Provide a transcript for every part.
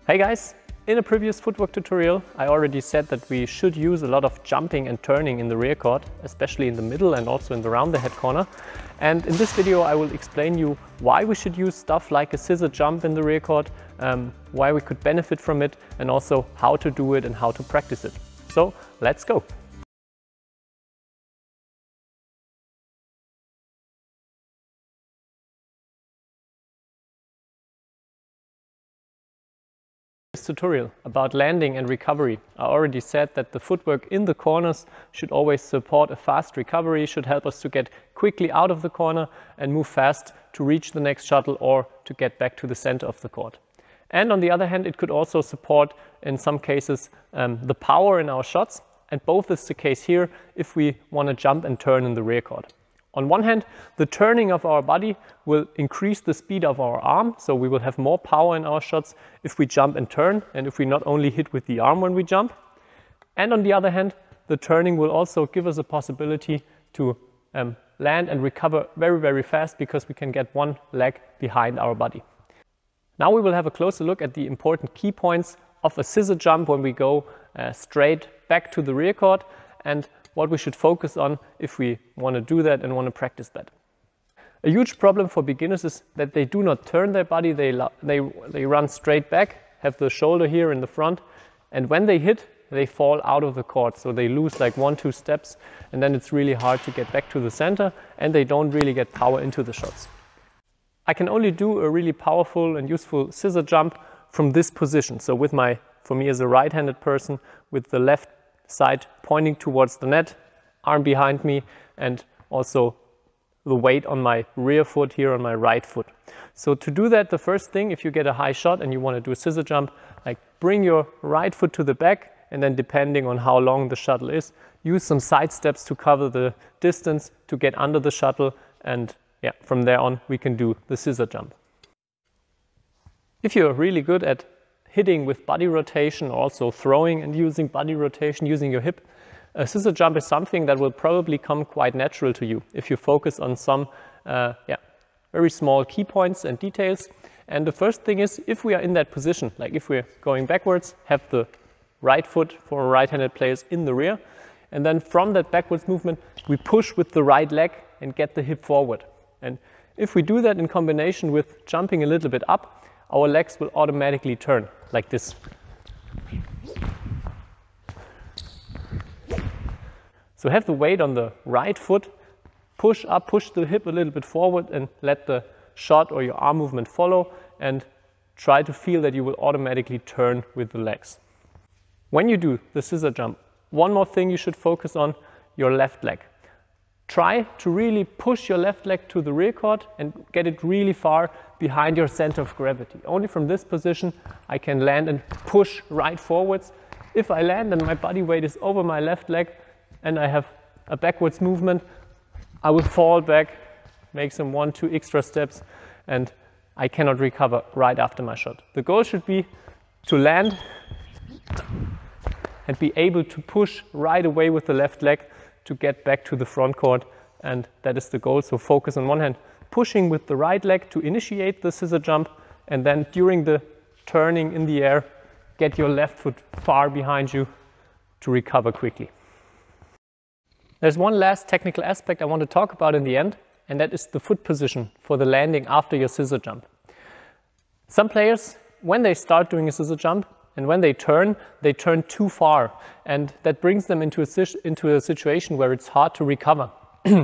Hey guys! In a previous footwork tutorial I already said that we should use a lot of jumping and turning in the rear court, especially in the middle and also in the round the head corner. And in this video I will explain you why we should use stuff like a scissor jump in the rear court, why we could benefit from it, and also how to do it and how to practice it. So let's go! This tutorial about landing and recovery. I already said that the footwork in the corners should always support a fast recovery, should help us to get quickly out of the corner and move fast to reach the next shuttle or to get back to the center of the court. And on the other hand, it could also support in some cases the power in our shots, and both is the case here if we want to jump and turn in the rear court. On one hand, the turning of our body will increase the speed of our arm, so we will have more power in our shots if we jump and turn, and if we not only hit with the arm when we jump. And on the other hand, the turning will also give us a possibility to land and recover very, very fast, because we can get one leg behind our body. Now we will have a closer look at the important key points of a scissor jump when we go straight back to the rear court, and what we should focus on if we want to do that and want to practice that. A huge problem for beginners is that they do not turn their body, they run straight back, have the shoulder here in the front, and when they hit, they fall out of the court. So they lose like 1-2 steps, and then it's really hard to get back to the center, and they don't really get power into the shots. I can only do a really powerful and useful scissor jump from this position. So with for me as a right-handed person, with the left side pointing towards the net, arm behind me, and also the weight on my rear foot here on my right foot. So to do that, the first thing, if you get a high shot and you want to do a scissor jump, like bring your right foot to the back, and then depending on how long the shuttle is, use some side steps to cover the distance to get under the shuttle, and yeah, from there on we can do the scissor jump. If you're really good at hitting with body rotation, also throwing and using body rotation, using your hip, a scissor jump is something that will probably come quite natural to you if you focus on some very small key points and details. And the first thing is, if we are in that position, like if we're going backwards, have the right foot for right-handed players in the rear, and then from that backwards movement we push with the right leg and get the hip forward. And if we do that in combination with jumping a little bit up, our legs will automatically turn like this. So have the weight on the right foot, push up, push the hip a little bit forward, and let the shot or your arm movement follow, and try to feel that you will automatically turn with the legs. When you do the scissor jump, one more thing you should focus on: your left leg. Try to really push your left leg to the rear court and get it really far behind your center of gravity. Only from this position I can land and push right forwards. If I land and my body weight is over my left leg and I have a backwards movement, I will fall back, make some 1-2 extra steps, and I cannot recover right after my shot. The goal should be to land and be able to push right away with the left leg to get back to the front court, and that is the goal. So focus on one hand pushing with the right leg to initiate the scissor jump, and then during the turning in the air, get your left foot far behind you to recover quickly. There's one last technical aspect I want to talk about in the end, and that is the foot position for the landing after your scissor jump. Some players, when they start doing a scissor jump and when they turn too far, and that brings them into a situation where it's hard to recover.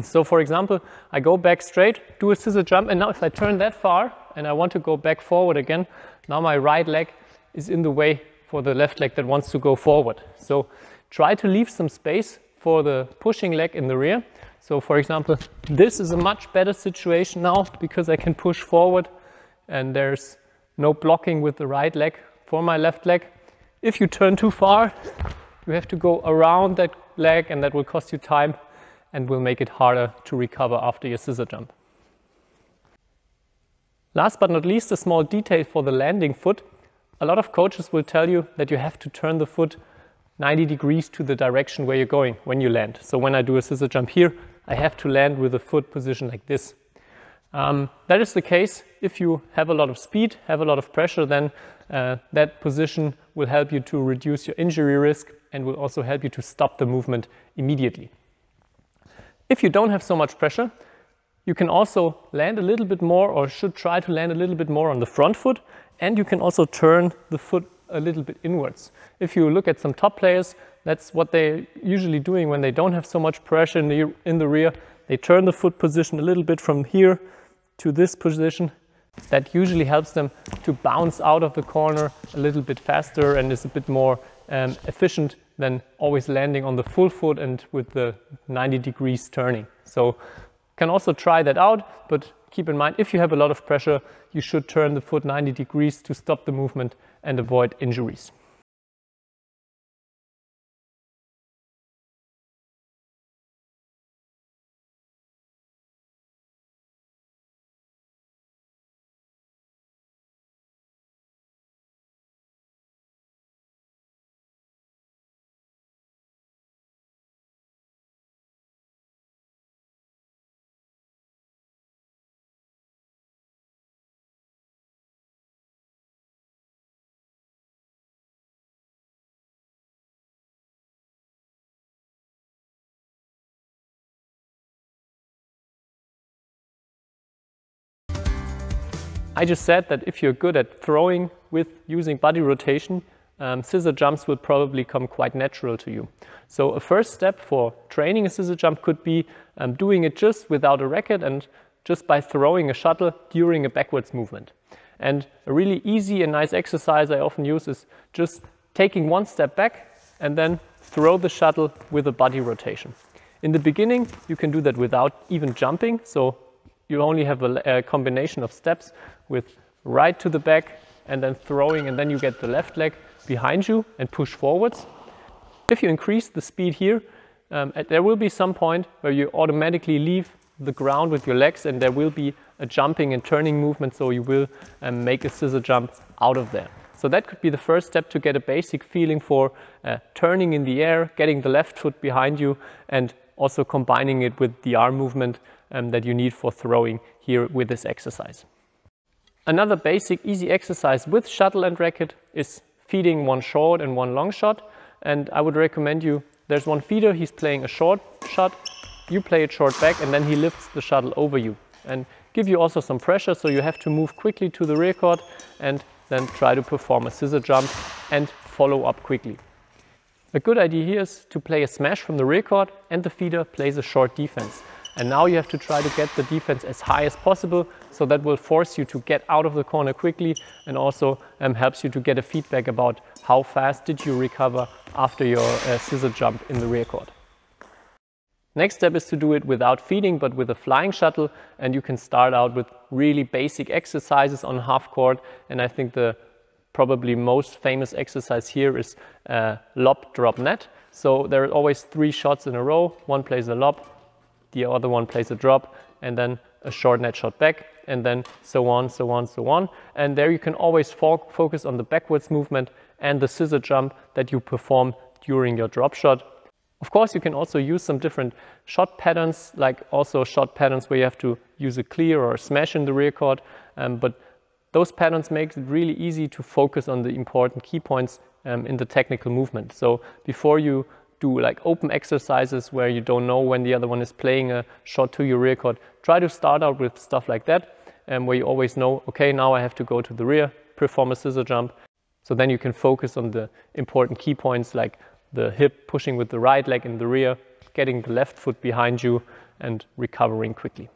So for example, I go back straight, do a scissor jump, and now if I turn that far and I want to go back forward again, now my right leg is in the way for the left leg that wants to go forward. So try to leave some space for the pushing leg in the rear. So for example, this is a much better situation now because I can push forward and there's no blocking with the right leg for my left leg. If you turn too far, you have to go around that leg, and that will cost you time and will make it harder to recover after your scissor jump. Last but not least, a small detail for the landing foot. A lot of coaches will tell you that you have to turn the foot 90 degrees to the direction where you're going when you land. So when I do a scissor jump here, I have to land with the foot position like this. That is the case if you have a lot of speed, have a lot of pressure, then that position will help you to reduce your injury risk and will also help you to stop the movement immediately. If you don't have so much pressure, you can also land a little bit more, or should try to land a little bit more on the front foot, and you can also turn the foot a little bit inwards. If you look at some top players, that's what they're usually doing when they don't have so much pressure in the rear. They turn the foot position a little bit from here to this position. That usually helps them to bounce out of the corner a little bit faster and is a bit more efficient than always landing on the full foot and with the 90 degrees turning. So can also try that out, but keep in mind, if you have a lot of pressure, you should turn the foot 90 degrees to stop the movement and avoid injuries. I just said that if you're good at throwing with using body rotation, scissor jumps will probably come quite natural to you. So a first step for training a scissor jump could be doing it just without a racket and just by throwing a shuttle during a backwards movement. And a really easy and nice exercise I often use is just taking one step back and then throw the shuttle with a body rotation. In the beginning, you can do that without even jumping. So you only have a combination of steps with right to the back and then throwing, and then you get the left leg behind you and push forwards. If you increase the speed here, there will be some point where you automatically leave the ground with your legs and there will be a jumping and turning movement, so you will make a scissor jump out of there. So that could be the first step to get a basic feeling for turning in the air, getting the left foot behind you, and also combining it with the arm movement that you need for throwing here with this exercise. Another basic easy exercise with shuttle and racket is feeding one short and one long shot. And I would recommend you, there's one feeder, he's playing a short shot, you play it short back, and then he lifts the shuttle over you and give you also some pressure, so you have to move quickly to the rear court and then try to perform a scissor jump and follow up quickly. A good idea here is to play a smash from the rear court and the feeder plays a short defense. And now you have to try to get the defense as high as possible, so that will force you to get out of the corner quickly and also helps you to get a feedback about how fast did you recover after your scissor jump in the rear court. Next step is to do it without feeding but with a flying shuttle, and you can start out with really basic exercises on half court, and I think the probably most famous exercise here is lob, drop, net. So there are always 3 shots in a row, one plays a lob, the other one plays a drop, and then a short net shot back, and then so on, so on, so on. And there you can always focus on the backwards movement and the scissor jump that you perform during your drop shot. Of course, you can also use some different shot patterns, like also shot patterns where you have to use a clear or a smash in the rear court. But those patterns make it really easy to focus on the important key points in the technical movement. So before you do like open exercises where you don't know when the other one is playing a shot to your rear court, try to start out with stuff like that, where you always know, okay, now I have to go to the rear, perform a scissor jump. So then you can focus on the important key points like the hip pushing with the right leg in the rear, getting the left foot behind you and recovering quickly.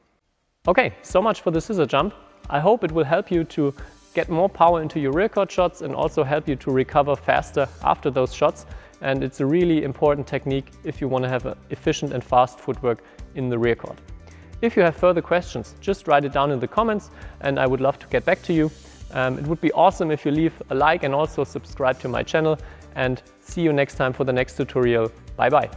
Okay, so much for the scissor jump. I hope it will help you to get more power into your rear court shots and also help you to recover faster after those shots. And it's a really important technique if you want to have an efficient and fast footwork in the rear court. If you have further questions, just write it down in the comments and I would love to get back to you. It would be awesome if you leave a like and also subscribe to my channel, and see you next time for the next tutorial. Bye bye.